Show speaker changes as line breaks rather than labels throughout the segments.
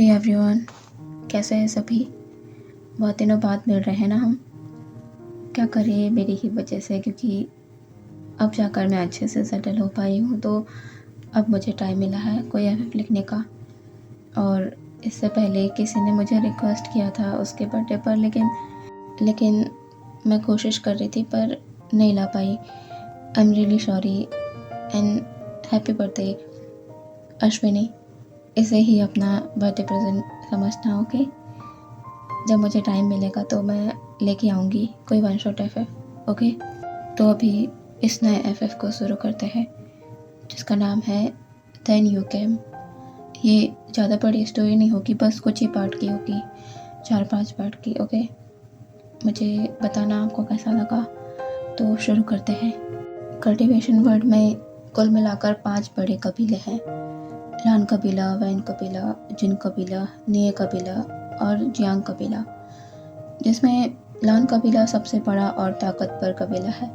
Hey everyone, कैसे हैं सभी। बहुत दिनों बाद मिल रहे हैं ना हम। क्या करें, मेरी ही वजह से, क्योंकि अब जाकर मैं अच्छे से सेटल हो पाई हूँ, तो अब मुझे टाइम मिला है कोई एफएफ लिखने का। और इससे पहले किसी ने मुझे रिक्वेस्ट किया था उसके बर्थडे पर, लेकिन मैं कोशिश कर रही थी पर नहीं ला पाई। I am really sorry and happy birthday Ashwini. इसे ही अपना बर्थडे प्रेजेंट समझना, ओके। जब मुझे टाइम मिलेगा तो मैं लेके आऊँगी कोई वन शॉट एफएफ, ओके। तो अभी इस नए एफएफ को शुरू करते हैं जिसका नाम है देन यू केम। ये ज़्यादा बड़ी स्टोरी नहीं होगी, बस कुछ ही पार्ट की होगी, 4-5 पार्ट की, ओके। मुझे बताना आपको कैसा लगा। तो शुरू करते हैं। कल्टीवेशन वर्ल्ड में कुल मिलाकर 5 बड़े कबीले हैं। लान कबीला, वैन कबीला, जिन कबीला, निये कबीला और जियांग कबीला, जिसमें लान कबीला सबसे बड़ा और ताकतवर कबीला है।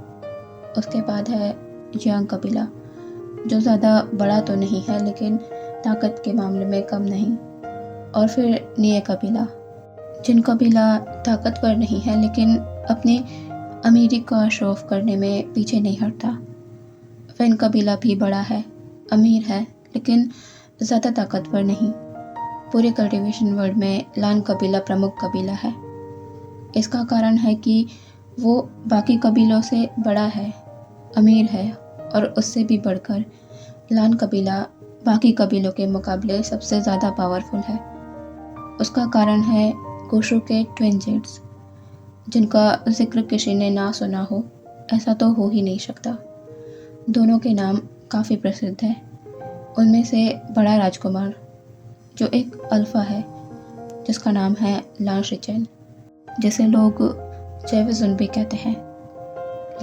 उसके बाद है जियांग कबीला, जो ज़्यादा बड़ा तो नहीं है लेकिन ताकत के मामले में कम नहीं। और फिर निये कबीला, जिन कबीला ताकतवर नहीं है लेकिन अपनी अमीरी का शो ऑफ करने में पीछे नहीं हटता। वैन कबीला भी बड़ा है, अमीर है, लेकिन ज़्यादा ताकतवर नहीं। पूरे कल्टीवेशन वर्ल्ड में लान कबीला प्रमुख कबीला है। इसका कारण है कि वो बाकी कबीलों से बड़ा है, अमीर है, और उससे भी बढ़कर लान कबीला बाकी कबीलों के मुकाबले सबसे ज़्यादा पावरफुल है। उसका कारण है गोशु के ट्विन जेड्स, जिनका जिक्र किसी ने ना सुना हो, ऐसा तो हो ही नहीं सकता। दोनों के नाम काफ़ी प्रसिद्ध है। उनमें से बड़ा राजकुमार जो एक अल्फ़ा है, जिसका नाम है लान शिचेन, जिसे लोग जेविजुन भी कहते हैं।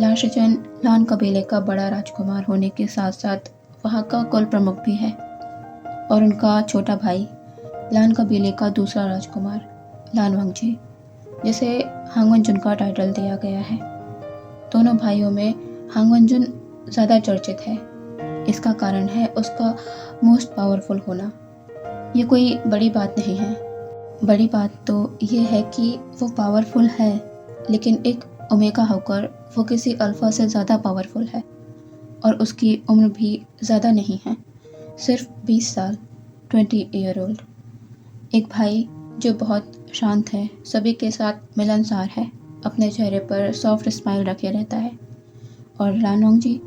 लान शिचेन लान कबीले का बड़ा राजकुमार होने के साथ साथ वहाँ का कुल प्रमुख भी है। और उनका छोटा भाई लान कबीले का दूसरा राजकुमार लान वंगजी, जिसे हांगवनजुन का टाइटल दिया गया है। दोनों भाइयों में हांगवनजुन ज़्यादा चर्चित है। इसका कारण है उसका मोस्ट पावरफुल होना। ये कोई बड़ी बात नहीं है। बड़ी बात तो ये है कि वो पावरफुल है, लेकिन एक ओमेगा होकर वो किसी अल्फ़ा से ज़्यादा पावरफुल है। और उसकी उम्र भी ज़्यादा नहीं है, सिर्फ 20 साल, 20 ईयर ओल्ड। एक भाई जो बहुत शांत है, सभी के साथ मिलनसार है, अपने चेहरे पर सॉफ्ट स्माइल रखे रहता है। और लान वंगजी,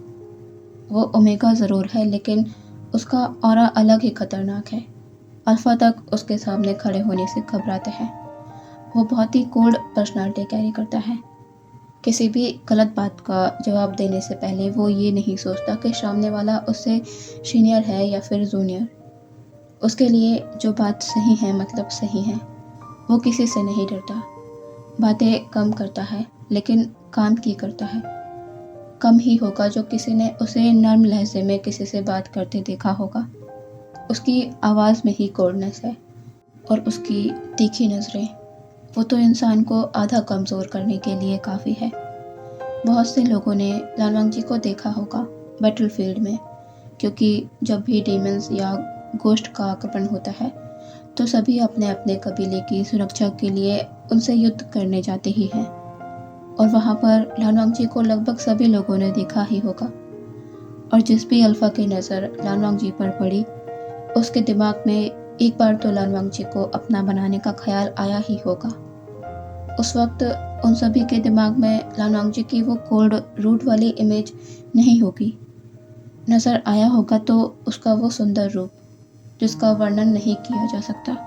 वो ओमेगा ज़रूर है लेकिन उसका ऑरा अलग ही खतरनाक है। अल्फ़ा तक उसके सामने खड़े होने से घबराते हैं। वो बहुत ही कोल्ड पर्सनालिटी कैरी करता है। किसी भी गलत बात का जवाब देने से पहले वो ये नहीं सोचता कि सामने वाला उससे सीनियर है या फिर जूनियर। उसके लिए जो बात सही है मतलब सही है। वो किसी से नहीं डरता। बातें कम करता है लेकिन काम की करता है। कम ही होगा जो किसी ने उसे नर्म लहजे में किसी से बात करते देखा होगा। उसकी आवाज़ में ही कोल्डनेस है और उसकी तीखी नज़रें, वो तो इंसान को आधा कमज़ोर करने के लिए काफ़ी है। बहुत से लोगों ने लान वंगजी को देखा होगा बैटलफील्ड में, क्योंकि जब भी डीमंस या गोश्त का आक्रमण होता है तो सभी अपने अपने कबीले की सुरक्षा के लिए उनसे युद्ध करने जाते ही हैं। और वहाँ पर लान वंगजी को लगभग सभी लोगों ने देखा ही होगा। और जिस भी अल्फ़ा की नज़र लान वंगजी पर पड़ी, उसके दिमाग में एक बार तो लान वंगजी को अपना बनाने का ख्याल आया ही होगा। उस वक्त उन सभी के दिमाग में लान वंगजी की वो कोल्ड रूट वाली इमेज नहीं होगी। नज़र आया होगा तो उसका वो सुंदर रूप जिसका वर्णन नहीं किया जा सकता।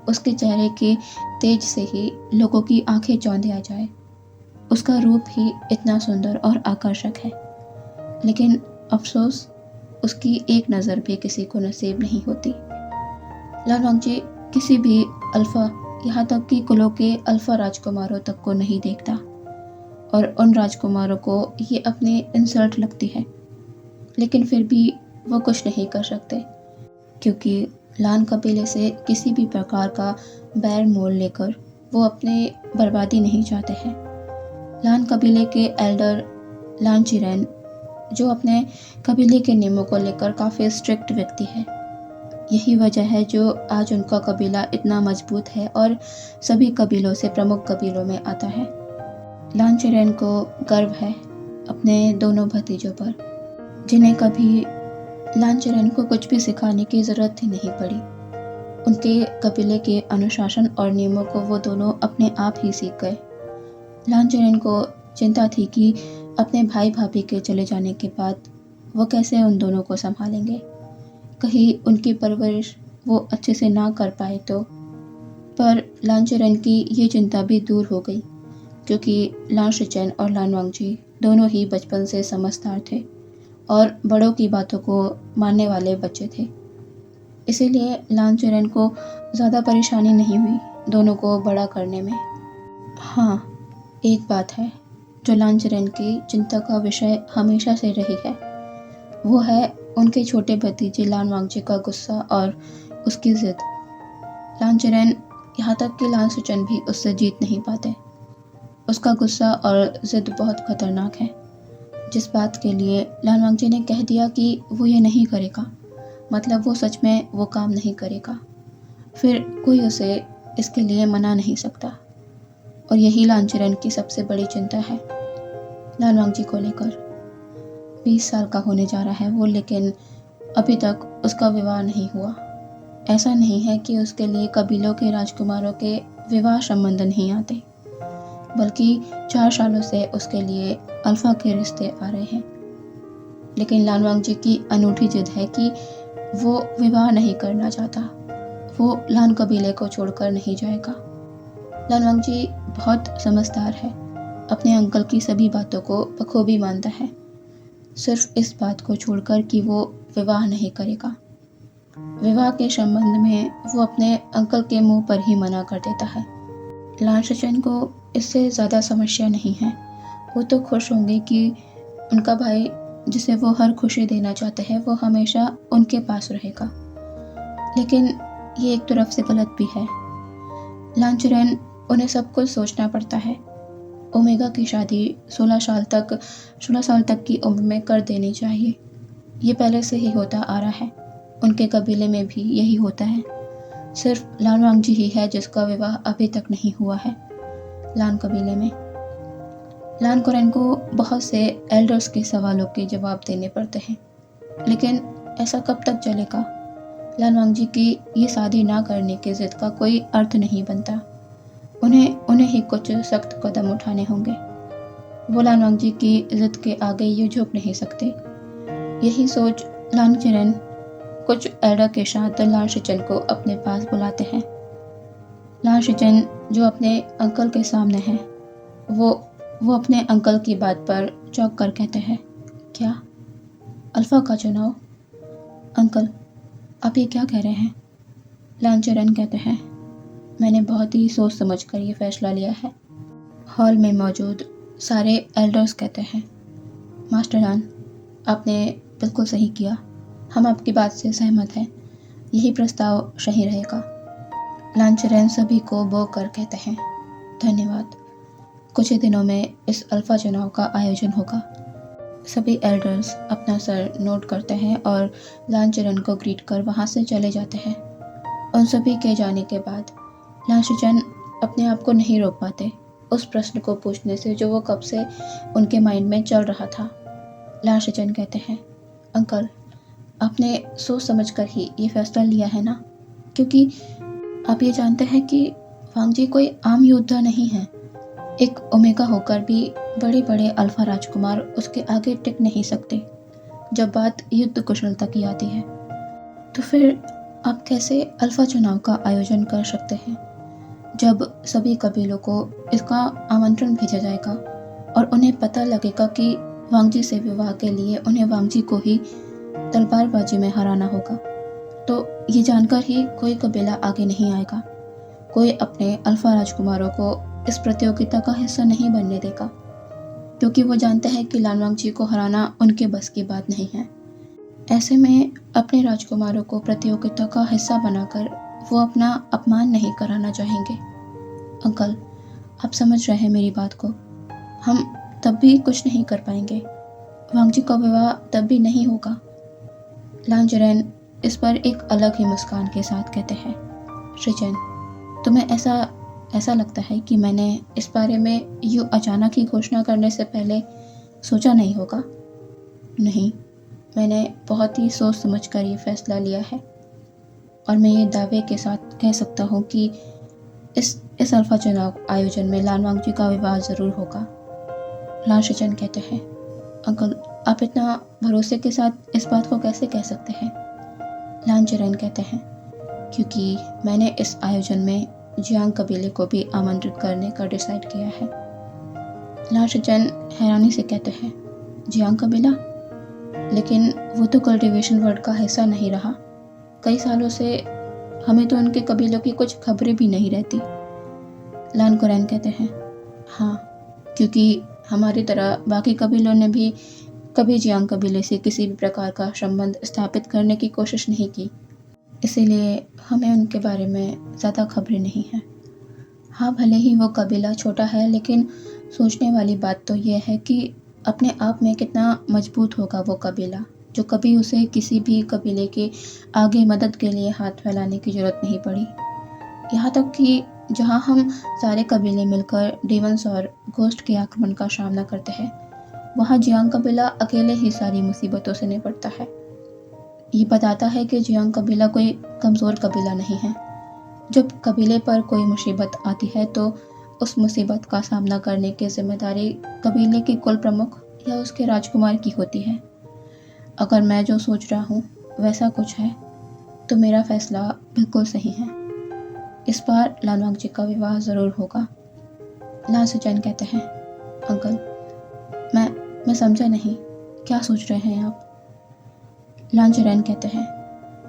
उसके चेहरे के तेज से ही लोगों की आंखें चौंधी आ जाए। उसका रूप ही इतना सुंदर और आकर्षक है, लेकिन अफसोस उसकी एक नज़र भी किसी को नसीब नहीं होती। लान वंगजी किसी भी अल्फ़ा, यहाँ तक कि कुलों के अल्फ़ा राजकुमारों तक को नहीं देखता। और उन राजकुमारों को ये अपनी इंसल्ट लगती है, लेकिन फिर भी वो कुछ नहीं कर सकते, क्योंकि लान कबीले से किसी भी प्रकार का बैर मोल लेकर वो अपनी बर्बादी नहीं चाहते हैं। लान कबीले के एल्डर लान चिरेन, जो अपने कबीले के नियमों को लेकर काफ़ी स्ट्रिक्ट व्यक्ति है, यही वजह है जो आज उनका कबीला इतना मजबूत है और सभी कबीलों से प्रमुख कबीलों में आता है। लांचरेन को गर्व है अपने दोनों भतीजों पर, जिन्हें कभी लांचरेन को कुछ भी सिखाने की ज़रूरत ही नहीं पड़ी। उनके कबीले के अनुशासन और नियमों को वो दोनों अपने आप ही सीख गए। लांचरेन को चिंता थी कि अपने भाई भाभी के चले जाने के बाद वो कैसे उन दोनों को संभालेंगे। कहीं उनकी परवरिश वो अच्छे से ना कर पाए तो। पर लांचरेन की ये चिंता भी दूर हो गई, क्योंकि लान शिचेन और लान वांगजी दोनों ही बचपन से समझदार थे और बड़ों की बातों को मानने वाले बच्चे थे। इसीलिए लांचरेन को ज़्यादा परेशानी नहीं हुई दोनों को बड़ा करने में। हाँ, एक बात है जो लांचरेन की चिंता का विषय हमेशा से रही है, वो है उनके छोटे भतीजे लान वांगजी का गुस्सा और उसकी ज़िद। लांचरेन, यहाँ तक कि लान शिचेन भी उससे जीत नहीं पाते। उसका गुस्सा और ज़िद बहुत खतरनाक है। जिस बात के लिए लान वांगजी ने कह दिया कि वो ये नहीं करेगा, मतलब वो सच में वो काम नहीं करेगा, फिर कोई उसे इसके लिए मना नहीं सकता। और यही लांचरेन की सबसे बड़ी चिंता है लान वांगजी को लेकर। 20 साल का होने जा रहा है वो, लेकिन अभी तक उसका विवाह नहीं हुआ। ऐसा नहीं है कि उसके लिए कबीलों के राजकुमारों के विवाह संबंध नहीं आते, बल्कि 4 सालों से उसके लिए अल्फा के रिश्ते आ रहे हैं। लेकिन लान वांगजी की अनूठी जिद है कि वो विवाह नहीं करना चाहता। वो लान कबीले को छोड़कर नहीं जाएगा। लान वांगजी बहुत समझदार है, अपने अंकल की सभी बातों को बखूबी मानता है, सिर्फ इस बात को छोड़कर कि वो विवाह नहीं करेगा। विवाह के संबंध में वो अपने अंकल के मुंह पर ही मना कर देता है। लान शिचेन को इससे ज़्यादा समस्या नहीं है। वो तो खुश होंगे कि उनका भाई, जिसे वो हर खुशी देना चाहते हैं, वो हमेशा उनके पास रहेगा। लेकिन ये एक तरफ से गलत भी है। लांचरेन, उन्हें सब कुछ सोचना पड़ता है। ओमेगा की शादी 16 साल तक की उम्र में कर देनी चाहिए। ये पहले से ही होता आ रहा है। उनके कबीले में भी यही होता है। सिर्फ लान वांगजी ही है जिसका विवाह अभी तक नहीं हुआ है लान कबीले में। लान कुरैन को बहुत से एल्डर्स के सवालों के जवाब देने पड़ते हैं, लेकिन ऐसा कब तक चलेगा। लान वांगजी की ये शादी ना करने की जिद का कोई अर्थ नहीं बनता। उन्हें ही कुछ सख्त कदम उठाने होंगे। वो लान वांगजी की जिद के आगे यूं झुक नहीं सकते। यही सोच लांचरेन कुछ एल्डर के साथ लान शिचेन को अपने पास बुलाते हैं। लान शिचेन, जो अपने अंकल के सामने है, वो अपने अंकल की बात पर चौंक कर कहते हैं, क्या अल्फा का चुनाव? अंकल, आप ये क्या कह रहे हैं? लांचरेन कहते हैं, मैंने बहुत ही सोच समझ कर ये फैसला लिया है। हॉल में मौजूद सारे एल्डर्स कहते हैं, मास्टर लान, आपने बिल्कुल सही किया। हम आपकी बात से सहमत हैं। यही प्रस्ताव सही रहेगा। लांचरेन सभी को बो कर कहते हैं, धन्यवाद। कुछ ही दिनों में इस अल्फा चुनाव का आयोजन होगा। सभी एल्डर्स अपना सर नोट करते हैं और लांचरेन को ग्रीट कर वहाँ से चले जाते हैं। उन सभी के जाने के बाद लान शिचेन अपने आप को नहीं रोक पाते उस प्रश्न को पूछने से जो वो कब से उनके माइंड में चल रहा था। लान शिचेन कहते हैं, अंकल, आपने सोच समझ कर ही ये फैसला लिया है ना? क्योंकि आप ये जानते हैं कि वांगजी कोई आम योद्धा नहीं है। एक ओमेगा होकर भी बड़े बड़े अल्फा राजकुमार उसके आगे टिक नहीं सकते जब बात युद्ध कुशलता की आती है। तो फिर आप कैसे अल्फा चुनाव का आयोजन कर सकते हैं जब सभी कबीलों को इसका आमंत्रण भेजा जाएगा और उन्हें पता लगेगा कि वांगजी से विवाह के लिए उन्हें वांगजी को ही तलवारबाजी में हराना होगा। तो ये जानकर ही कोई कबीला आगे नहीं आएगा। कोई अपने अल्फा राजकुमारों को इस प्रतियोगिता का हिस्सा नहीं बनने देगा, क्योंकि वो जानते हैं कि लान वांगजी को हराना उनके बस की बात नहीं है। ऐसे में अपने राजकुमारों को प्रतियोगिता का हिस्सा बनाकर वो अपना अपमान नहीं कराना चाहेंगे। अंकल, आप समझ रहे हैं मेरी बात को। हम तब भी कुछ नहीं कर पाएंगे। वांगजी का विवाह तब भी नहीं होगा। लांचरेन इस पर एक अलग ही मुस्कान के साथ कहते हैं, सृजन, तुम्हें ऐसा लगता है कि मैंने इस बारे में यूँ अचानक ही घोषणा करने से पहले सोचा नहीं होगा? नहीं, मैंने बहुत ही सोच समझ कर ये फैसला लिया है और मैं ये दावे के साथ कह सकता हूँ कि इस अल्फा चुनाव आयोजन में लान वांगजी का विवाह ज़रूर होगा। लान सृजन कहते हैं, अंकल, आप इतना भरोसे के साथ इस बात को कैसे कह सकते हैं? लान चिरेन कहते हैं, क्योंकि मैंने इस आयोजन में जियांग कबीले को भी आमंत्रित करने का डिसाइड किया है। लान सृजन हैरानी से कहते हैं, जियांग कबीला? लेकिन वो तो कल्टीवेशन वर्ल्ड का हिस्सा नहीं रहा। कई सालों से हमें तो उनके कबीलों की कुछ खबरें भी नहीं रहती। लान कुरैन कहते हैं, हाँ, क्योंकि हमारी तरह बाकी कबीलों ने भी कभी जियांग कबीले से किसी भी प्रकार का संबंध स्थापित करने की कोशिश नहीं की, इसीलिए हमें उनके बारे में ज़्यादा खबरें नहीं हैं। हाँ, भले ही वो कबीला छोटा है, लेकिन सोचने वाली बात तो ये है कि अपने आप में कितना मजबूत होगा वो कबीला, जो कभी उसे किसी भी कबीले के आगे मदद के लिए हाथ फैलाने की ज़रूरत नहीं पड़ी। यहाँ तक कि जहाँ हम सारे कबीले मिलकर डेमन्स और घोस्ट के आक्रमण का सामना करते हैं, वहाँ जियांग कबीला अकेले ही सारी मुसीबतों से निपटता है। ये बताता है कि जियांग कबीला कोई कमज़ोर कबीला नहीं है। जब कबीले पर कोई मुसीबत आती है तो उस मुसीबत का सामना करने की जिम्मेदारी कबीले के कुल प्रमुख या उसके राजकुमार की होती है। अगर मैं जो सोच रहा हूँ वैसा कुछ है तो मेरा फैसला बिल्कुल सही है। इस बार लान वांगजी का विवाह ज़रूर होगा। लान सृजन कहते हैं, अंकल, मैं समझा नहीं, क्या सोच रहे हैं आप? लान चिरेन कहते हैं,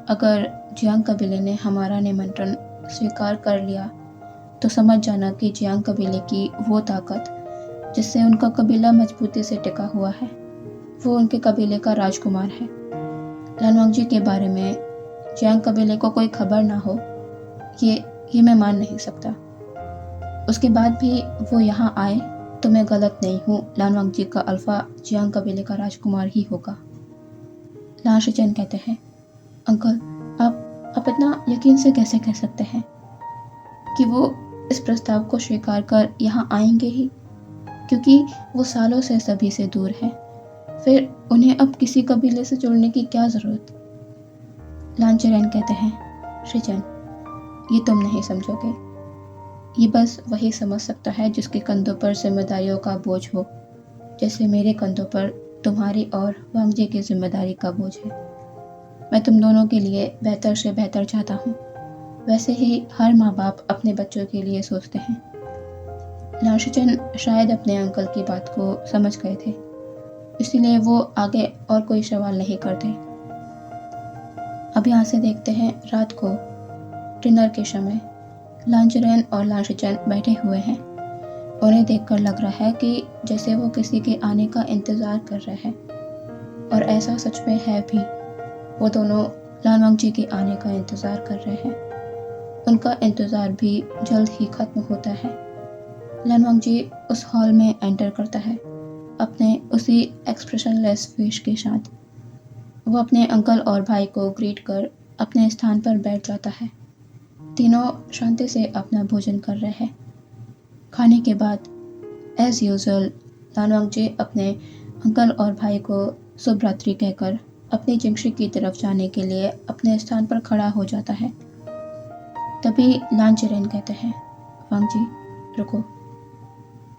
अगर जियांग कबीले ने हमारा निमंत्रण स्वीकार कर लिया तो समझ जाना कि जियांग कबीले की वो ताकत जिससे उनका कबीला मजबूती से टिका हुआ है, वो उनके कबीले का राजकुमार है। लान वांगजी के बारे में जियांग कबीले को कोई खबर ना हो, ये मैं मान नहीं सकता। उसके बाद भी वो यहाँ आए तो मैं गलत नहीं हूँ। लान वांगजी का अल्फा जियांग कबीले का राजकुमार ही होगा। लान सृजन कहते हैं, अंकल, आप इतना यकीन से कैसे कह सकते हैं कि वो इस प्रस्ताव को स्वीकार कर यहाँ आएंगे ही? क्योंकि वो सालों से सभी से दूर है, फिर उन्हें अब किसी कबीले से जुड़ने की क्या ज़रूरत? लान चिरेन कहते हैं, सृजन, ये तुम नहीं समझोगे। ये बस वही समझ सकता है जिसके कंधों पर जिम्मेदारियों का बोझ हो, जैसे मेरे कंधों पर तुम्हारी और वांगजी की जिम्मेदारी का बोझ है। मैं तुम दोनों के लिए बेहतर से बेहतर चाहता हूँ, वैसे ही हर माँ बाप अपने बच्चों के लिए सोचते हैं। लान सृजन शायद अपने अंकल की बात को समझ गए थे, इसीलिए वो आगे और कोई सवाल नहीं करते। अब यहाँ से देखते हैं रात को डिनर के समय लान चिरेन और लान सृजन बैठे हुए हैं। उन्हें देखकर लग रहा है कि जैसे वो किसी के आने का इंतज़ार कर रहे हैं, और ऐसा सच में है भी। वो दोनों लान वांगजी के आने का इंतज़ार कर रहे हैं। उनका इंतज़ार भी जल्द ही ख़त्म होता है। लान वांगजी उस हॉल में एंटर करता है अपने उसी एक्सप्रेशनलेस फेस के साथ। वो अपने अंकल और भाई को ग्रीट कर अपने स्थान पर बैठ जाता है। तीनों शांति से अपना भोजन कर रहे हैं। खाने के बाद एज़ यूजुअल लान वांगजी अपने अंकल और भाई को शुभ रात्रि कहकर अपनी जिंगशी की तरफ जाने के लिए अपने स्थान पर खड़ा हो जाता है। तभी लान चिरेन कहते हैं, वांगजी, रुको।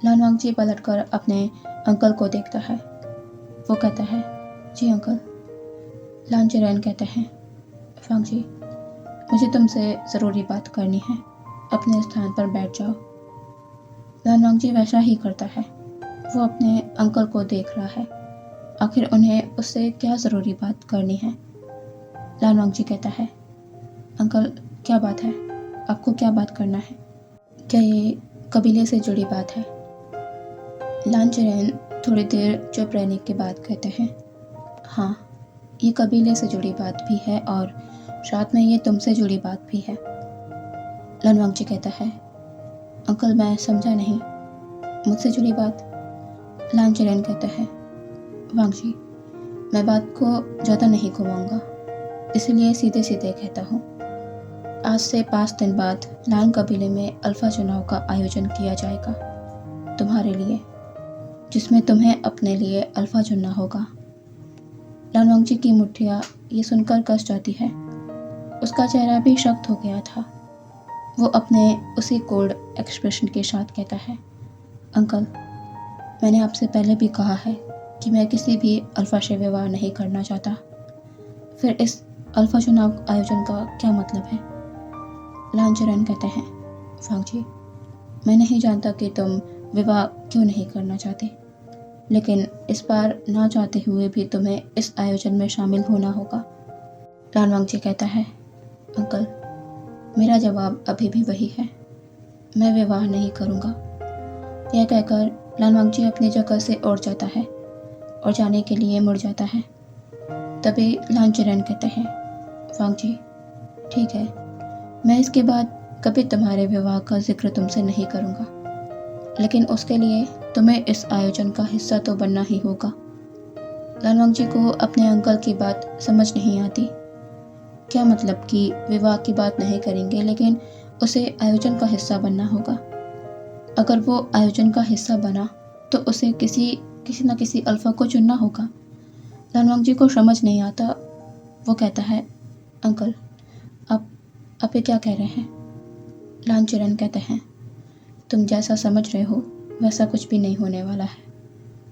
लान वांगजी पलटकर अपने अंकल को देखता है। वो कहता है, जी अंकल। लान चिरेन कहते हैं, वांगजी, मुझे तुमसे ज़रूरी बात करनी है, अपने स्थान पर बैठ जाओ। लान वांगजी वैसा ही करता है। वो अपने अंकल को देख रहा है, आखिर उन्हें उससे क्या ज़रूरी बात करनी है। लान वांगजी कहता है, अंकल, क्या बात है? आपको क्या बात करना है? क्या ये कबीले से जुड़ी बात है? लान चिरेन थोड़ी देर चुप रहने के बाद कहते हैं, हाँ, ये कबीले से जुड़ी बात भी है और साथ में ये तुमसे जुड़ी बात भी है। लान वांगजी कहता है, अंकल, मैं समझा नहीं, मुझसे जुड़ी बात? लान चिरेन कहता है, वांगजी, मैं बात को ज़्यादा नहीं घुमाऊंगा। इसलिए सीधे सीधे कहता हूँ। आज से 5 दिन बाद लान कबीले में अल्फा चुनाव का आयोजन किया जाएगा तुम्हारे लिए, जिसमें तुम्हें अपने लिए अल्फा चुनना होगा। लानवांगजी की मुठ्ठियाँ ये सुनकर कस जाती है। उसका चेहरा भी सख्त हो गया था। वो अपने उसी कोल्ड एक्सप्रेशन के साथ कहता है, अंकल, मैंने आपसे पहले भी कहा है कि मैं किसी भी अल्फा से विवाह नहीं करना चाहता। फिर इस अल्फा चुनाव आयोजन का क्या मतलब है? लान चरण कहते हैं, वांगजी, मैं नहीं जानता कि तुम विवाह क्यों नहीं करना चाहते, लेकिन इस बार ना चाहते हुए भी तुम्हें इस आयोजन में शामिल होना होगा। लान वांगजी कहता है, अंकल, मेरा जवाब अभी भी वही है, मैं विवाह नहीं करूँगा। यह कहकर लान वांगजी अपनी जगह से उठ जाता है और जाने के लिए मुड़ जाता है। तभी लान चरण कहते हैं, वांगजी, ठीक है, मैं इसके बाद कभी तुम्हारे विवाह का जिक्र तुमसे नहीं करूँगा, लेकिन उसके लिए तुम्हें इस आयोजन का हिस्सा तो बनना ही होगा। लान वांगजी को अपने अंकल की बात समझ नहीं आती। क्या मतलब कि विवाह की बात नहीं करेंगे, लेकिन उसे आयोजन का हिस्सा बनना होगा। अगर वो आयोजन का हिस्सा बना तो उसे किसी न किसी अल्फा को चुनना होगा। लान वांगजी को समझ नहीं आता। वो कहता है, अंकल, आप ये क्या कह रहे हैं? लान चरण कहते हैं, तुम जैसा समझ रहे हो वैसा कुछ भी नहीं होने वाला है।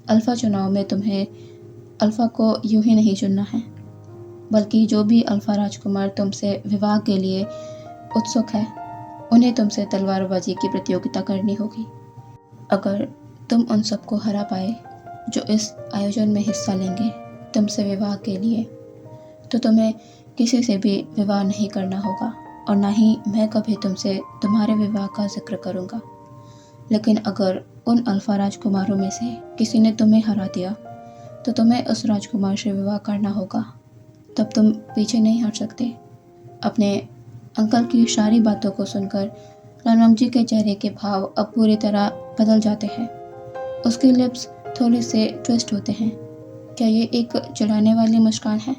अल्फा चुनाव में तुम्हें अल्फा को यूं ही नहीं चुनना है, बल्कि जो भी अल्फा राजकुमार तुमसे विवाह के लिए उत्सुक है, उन्हें तुमसे तलवारबाजी की प्रतियोगिता करनी होगी। अगर तुम उन सबको हरा पाए जो इस आयोजन में हिस्सा लेंगे तुमसे विवाह के लिए, तो तुम्हें किसी से भी विवाह नहीं करना होगा और ना ही मैं कभी तुमसे तुम्हारे विवाह का जिक्र करूँगा। लेकिन अगर उन अल्फा राजकुमारों में से किसी ने तुम्हें हरा दिया तो तुम्हें उस राजकुमार से विवाह करना होगा। तब तुम पीछे नहीं हट सकते। अपने अंकल की सारी बातों को सुनकर लान वांगजी के चेहरे के भाव अब पूरी तरह बदल जाते हैं। उसके लिप्स थोड़े से ट्विस्ट होते हैं। क्या ये एक चिढ़ाने वाली मुस्कान है?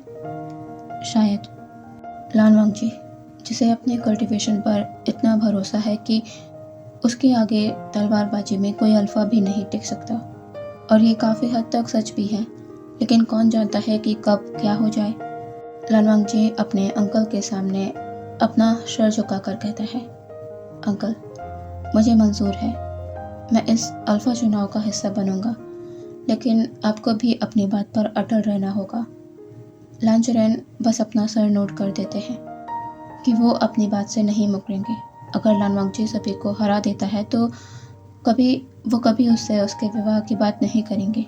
शायद। लान वांगजी, जिसे अपने कल्टीवेशन पर इतना भरोसा है कि उसके आगे तलवारबाजी में कोई अल्फा भी नहीं टिक सकता, और ये काफ़ी हद तक सच भी है, लेकिन कौन जानता है कि कब क्या हो जाए। लान वांगजी अपने अंकल के सामने अपना सर झुकाकर कहता है, अंकल, मुझे मंजूर है, मैं इस अल्फा चुनाव का हिस्सा बनूंगा, लेकिन आपको भी अपनी बात पर अटल रहना होगा। लान चरण बस अपना सर नोट कर देते हैं कि वो अपनी बात से नहीं मुकरेंगे। अगर लान वांगजी सभी को हरा देता है तो कभी उससे उसके विवाह की बात नहीं करेंगे।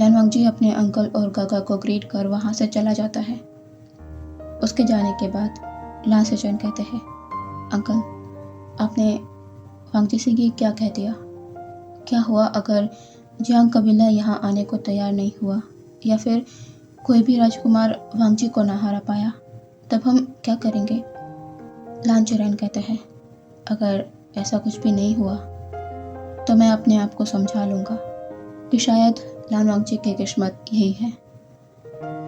लान वांगजी अपने अंकल और गागा को ग्रीट कर वहाँ से चला जाता है। उसके जाने के बाद लान सेचन कहते हैं, अंकल, आपने वांगजी से ये क्या कह दिया? क्या हुआ अगर जियांग कबीला यहाँ आने को तैयार नहीं हुआ, या फिर कोई भी राजकुमार वांगजी को ना हरा पाया, तब हम क्या करेंगे? लान चरण कहते हैं, अगर ऐसा कुछ भी नहीं हुआ तो मैं अपने आप को समझा लूँगा कि शायद लान वांगजी की किस्मत यही है।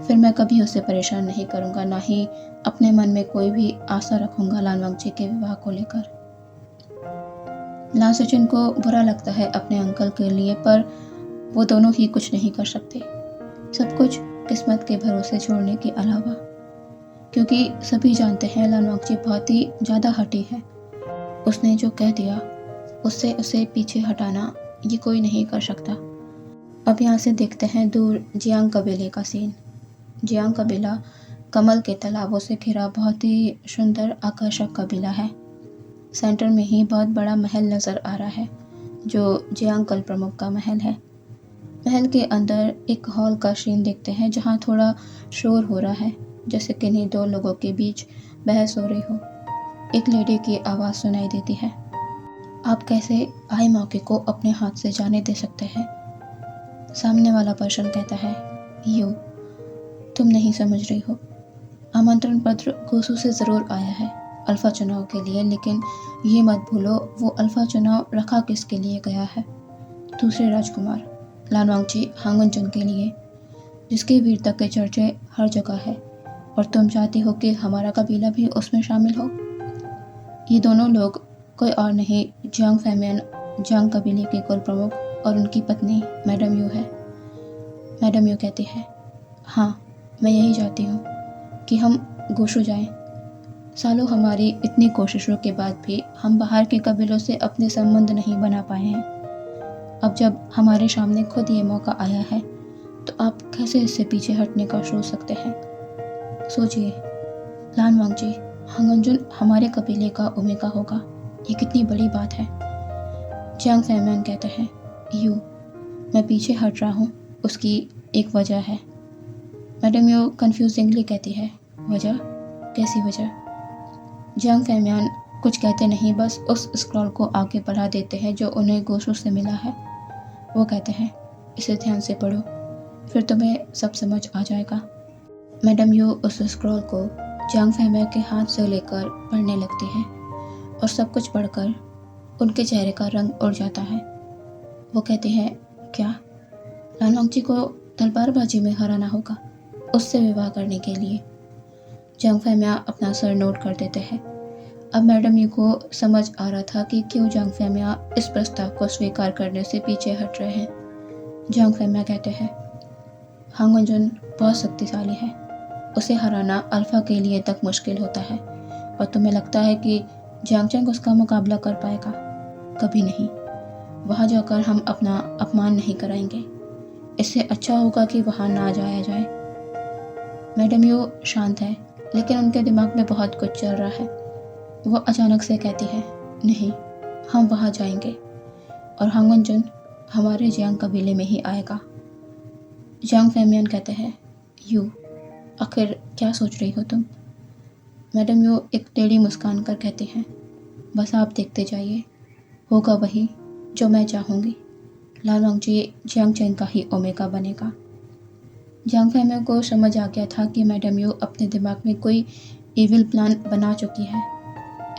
फिर मैं कभी उसे परेशान नहीं करूँगा, ना ही अपने मन में कोई भी आशा रखूँगा लान वांगजी के विवाह को लेकर। लान सेचन को बुरा लगता है अपने अंकल के लिए, पर वो दोनों ही कुछ नहीं कर सकते, सब कुछ किस्मत के भरोसे छोड़ने के अलावा, क्योंकि सभी जानते हैं लान वांगजी बहुत ही ज़्यादा हठी है। उसने जो कह दिया उससे उसे पीछे हटाना ये कोई नहीं कर सकता। अब यहाँ से देखते हैं दूर जियांग कबीले का सीन। जियांग कबीला कमल के तालाबों से घिरा बहुत ही सुंदर आकर्षक कबीला है। सेंटर में ही बहुत बड़ा महल नज़र आ रहा है, जो जियांग कल प्रमुख का महल है। महल के अंदर एक हॉल का सीन देखते हैं, जहाँ थोड़ा शोर हो रहा है, जैसे किन्हीं दो लोगों के बीच बहस हो रही हो। एक लेडी की आवाज़ सुनाई देती है, आप कैसे आए मौके को अपने हाथ से जाने दे सकते हैं? सामने वाला पर्सन कहता है, यू, तुम नहीं समझ रही हो। आमंत्रण पत्र गोसू से ज़रूर आया है अल्फा चुनाव के लिए, लेकिन ये मत भूलो वो अल्फा चुनाव रखा किसके लिए गया है? दूसरे राजकुमार लान वांगजी हांगुनजुन के लिए, जिसके वीरता के चर्चे हर जगह है। और तुम चाहती हो कि हमारा कबीला भी उसमें शामिल हो। ये दोनों लोग कोई और नहीं, जियांग फैमियन, जियांग कबीले के कुल प्रमुख और उनकी पत्नी मैडम यू है। मैडम यू कहती है, हाँ, मैं यही चाहती हूँ कि हम गोशु जाएं। सालों हमारी इतनी कोशिशों के बाद भी हम बाहर के कबीलों से अपने संबंध नहीं बना पाए हैं। अब जब हमारे सामने खुद ये मौका आया है तो आप कैसे इससे पीछे हटने का सोच सकते हैं। सोचिए लान वांगजी, हांगनजुन हमारे कबीले का ओमेगा होगा, ये कितनी बड़ी बात है। जियांग फैमियन कहते हैं, यू, मैं पीछे हट रहा हूँ, उसकी एक वजह है। मैडम यू कंफ्यूजिंगली कहती है, वजह? कैसी वजह? जियांग फैमियन कुछ कहते नहीं, बस उस स्क्रॉल को आगे बढ़ा देते हैं जो उन्हें गोशु से मिला है। वो कहते हैं, इसे ध्यान से पढ़ो, फिर तुम्हें सब समझ आ जाएगा। मैडम यू उस स्क्रॉल को जियांग फैमियन के हाथ से लेकर पढ़ने लगती है और सब कुछ पढ़कर उनके चेहरे का रंग उड़ जाता है। वो कहते हैं, क्या? लान वांगजी को तलवारबाजी में हराना होगा, उससे विवाह करने के लिए। जियांग फैमियन अपना सर नोट कर देते हैं। अब मैडम यू को समझ आ रहा था कि क्यों जियांग फैमियन इस प्रस्ताव को स्वीकार करने से पीछे हट रहे हैं। जियांग फैमियन कहते हैं, हांगनजुन बहुत शक्तिशाली है, उसे हराना अल्फा के लिए तक मुश्किल होता है, और तुम्हें लगता है कि जियांगचेंग उसका मुकाबला कर पाएगा? कभी नहीं। वहाँ जाकर हम अपना अपमान नहीं कराएंगे, इससे अच्छा होगा कि वहाँ ना जाया जाए। मैडम यू शांत है, लेकिन उनके दिमाग में बहुत कुछ चल रहा है। वो अचानक से कहती है, नहीं, हम वहाँ जाएंगे और हांगनजुन हमारे जियांग कबीले में ही आएगा। जियांग फैमियन कहते हैं, यू, आखिर क्या सोच रही हो तुम? मैडम यू एक टेढ़ी मुस्कान कर कहती हैं, बस आप देखते जाइए, होगा वही जो मैं चाहूँगी। लान वांगजी जियांगचेंग का ही ओमेगा बनेगा। जियांग फैमियन को समझ आ गया था कि मैडम यू अपने दिमाग में कोई इविल प्लान बना चुकी है।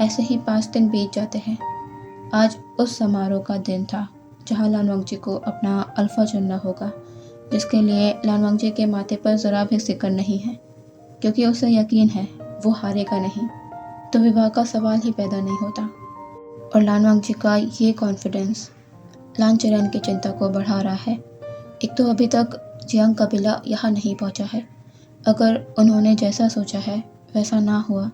ऐसे ही 5 दिन बीत जाते हैं। आज उस समारोह का दिन था जहाँ लान वांगजी को अपना अल्फा चुनना होगा, जिसके लिए लान वांगजी के माथे पर ज़रा भी सिकड़ नहीं है, क्योंकि उसे यकीन है वो हारेगा नहीं तो विवाह का सवाल ही पैदा नहीं होता। और लान वांगजी का ये कॉन्फिडेंस लान चेरेन की चिंता को बढ़ा रहा है। एक तो अभी तक जियांग कबीला यहाँ नहीं पहुँचा है। अगर उन्होंने जैसा सोचा है वैसा ना हुआ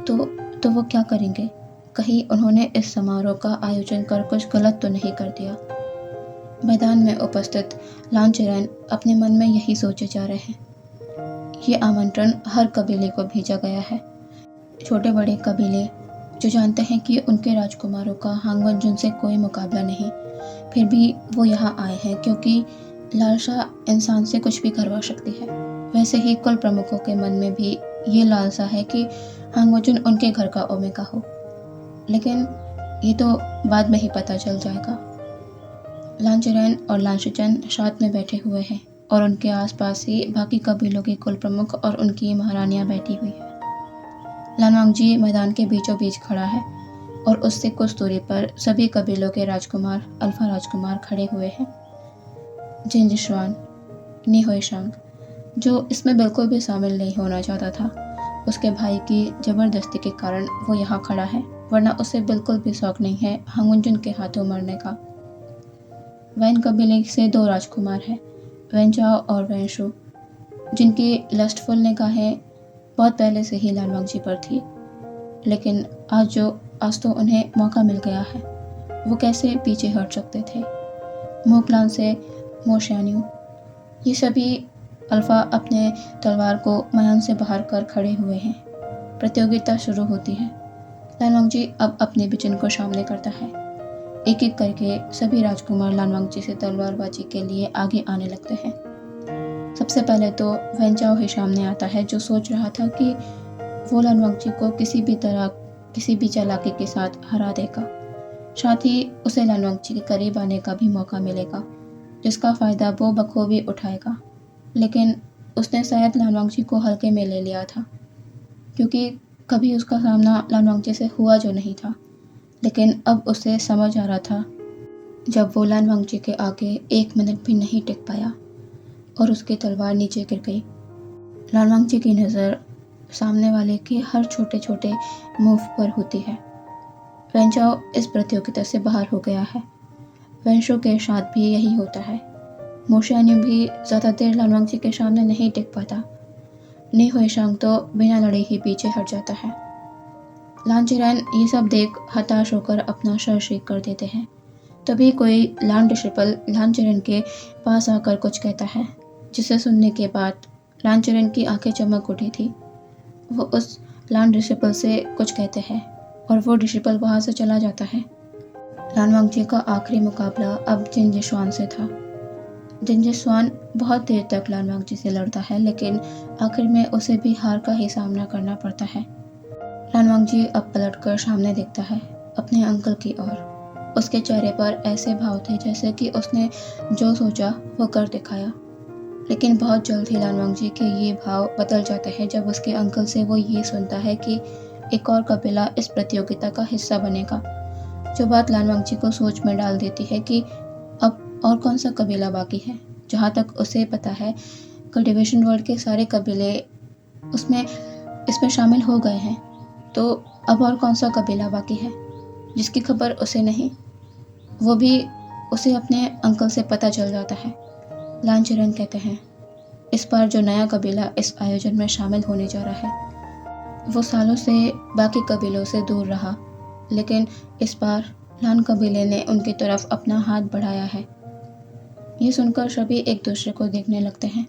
तो वो क्या करेंगे? कहीं उन्होंने इस समारोह का आयोजन कर कुछ गलत तो नहीं कर दिया। मैदान में उपस्थित लान चेरेन अपने मन में यही सोचे जा रहे हैं। ये आमंत्रण हर कबीले को भेजा गया है। छोटे बड़े कबीले जो जानते हैं कि उनके राजकुमारों का हांगवनजुन से कोई मुकाबला नहीं, फिर भी वो यहाँ आए हैं क्योंकि लालसा इंसान से कुछ भी करवा सकती है। वैसे ही कुल प्रमुखों के मन में भी ये लालसा है कि हांगवनजुन उनके घर का ओमेगा हो, लेकिन ये तो बाद में ही पता चल जाएगा। लान चेरेन और लान शिचन साथ में बैठे हुए हैं और उनके आसपास ही बाकी कबीलों के कुल प्रमुख और उनकी महारानियां बैठी हुई है। लान वांगजी मैदान के बीचों बीच खड़ा है और उससे कुछ दूरी पर सभी कबीलों के राजकुमार, अल्फा राजकुमार खड़े हुए हैं। जिनजिशवान, नीहोइशांग, जो इसमें बिल्कुल भी शामिल नहीं होना चाहता था, उसके भाई की ज़बरदस्ती के कारण वो यहाँ खड़ा है, वरना उसे बिल्कुल भी शौक नहीं है हांगवनजुन के हाथों मरने का। वैन कबीले से 2 राजकुमार हैं, वैनचाओ और वैनशु, जिनकी लस्टफुल निगाहें बहुत पहले से ही लान वांगजी पर थी, लेकिन आज तो उन्हें मौका मिल गया है। वो कैसे पीछे हट सकते थे? मोकलान से मोशियान्यू, ये सभी अल्फा अपने तलवार को मयान से बाहर कर खड़े हुए हैं। प्रतियोगिता शुरू होती है। लान वांगजी अब अपने बिचन को सामने करता है। एक एक करके सभी राजकुमार लान वांगजी से तलवारबाजी के लिए आगे आने लगते हैं। सबसे पहले तो वैनचाओ ही सामने आता है, जो सोच रहा था कि वो लान वांगजी को किसी भी तरह, किसी भी चालाकी के साथ हरा देगा। साथ ही उसे लान वांगजी के करीब आने का भी मौका मिलेगा, जिसका फ़ायदा वो बखूबी उठाएगा। लेकिन उसने शायद लान वांगजी को हल्के में ले लिया था, क्योंकि कभी उसका सामना लान वांगजी से हुआ जो नहीं था। लेकिन अब उसे समझ आ रहा था, जब वो लान वांगजी के आगे 1 मिनट भी नहीं टिक पाया और उसकी तलवार नीचे गिर गई। लालवांगजी की नज़र सामने वाले के हर छोटे छोटे मूव पर होती है। वेंचाओ इस प्रतियोगिता से बाहर हो गया है। वेंशो के साथ भी यही होता है। मोशियान्यू भी ज़्यादा देर लालवांगजी के सामने नहीं टिक पाता। नी हुईशांग तो बिना लड़े ही पीछे हट जाता है। लांचेरन ये सब देख हताश होकर अपना सर शेक कर देते हैं। तभी कोई लान डिसिपल लांचेरन के पास आकर कुछ कहता है, जिसे सुनने के बाद लांचेरन की आंखें चमक उठी थी। वो उस लान डिसिपल से कुछ कहते हैं और वो डिसिपल वहाँ से चला जाता है। लानवांगजी का आखिरी मुकाबला अब जिनजिश्वान से था। जिनजिश्वान बहुत देर तक लानवांगजी से लड़ता है, लेकिन आखिर में उसे भी हार का ही सामना करना पड़ता है। लानवांगजी अब पलटकर सामने देखता है, अपने अंकल की ओर। उसके चेहरे पर ऐसे भाव थे जैसे कि उसने जो सोचा वो कर दिखाया। लेकिन बहुत जल्द ही लानवांगजी के ये भाव बदल जाते हैं जब उसके अंकल से वो ये सुनता है कि एक और कबीला इस प्रतियोगिता का हिस्सा बनेगा, जो बात लानवांगजी को सोच में डाल देती है कि अब और कौन सा कबीला बाकी है। जहाँ तक उसे पता है, कल्टिवेशन वर्ल्ड के सारे कबीले इसमें शामिल हो गए हैं, तो अब और कौन सा कबीला बाकी है जिसकी खबर उसे नहीं। वो भी उसे अपने अंकल से पता चल जाता है। लांचेरन कहते हैं, इस बार जो नया कबीला इस आयोजन में शामिल होने जा रहा है, वो सालों से बाकी कबीलों से दूर रहा, लेकिन इस बार लान कबीले ने उनकी तरफ अपना हाथ बढ़ाया है। ये सुनकर सभी एक दूसरे को देखने लगते हैं।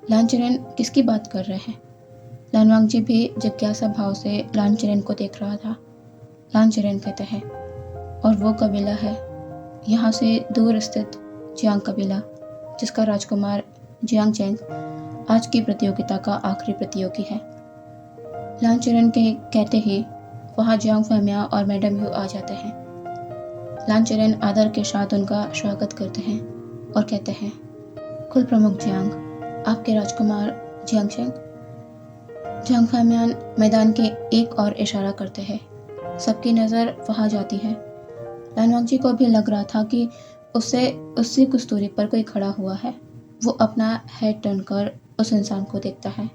लांचेरन किसकी बात कर रहे हैं? लानवांगजी भी जिज्ञासा भाव से लांचेरन को देख रहा था। लांचेरन कहते हैं, और वो कबीला है यहाँ से दूर स्थित जियांग कबीला, जिसका राजकुमार जियांग चेंग आज की प्रतियोगिता का आखिरी प्रतियोगी है। लांचेरन के कहते ही वहाँ जियांग फैमिया और मैडम यू आ जाते हैं। लांचेरन आदर के साथ उनका स्वागत करते हैं और कहते हैं, कुल प्रमुख जियांग, आपके राजकुमार जियांग चेंग। जियांग फैमियान मैदान के एक और इशारा करते हैं। सबकी नज़र वहाँ जाती है। लानवांगजी को भी लग रहा था कि उससे कुछ दूरी पर कोई खड़ा हुआ है। वो अपना हेड टर्न कर उस इंसान को देखता है।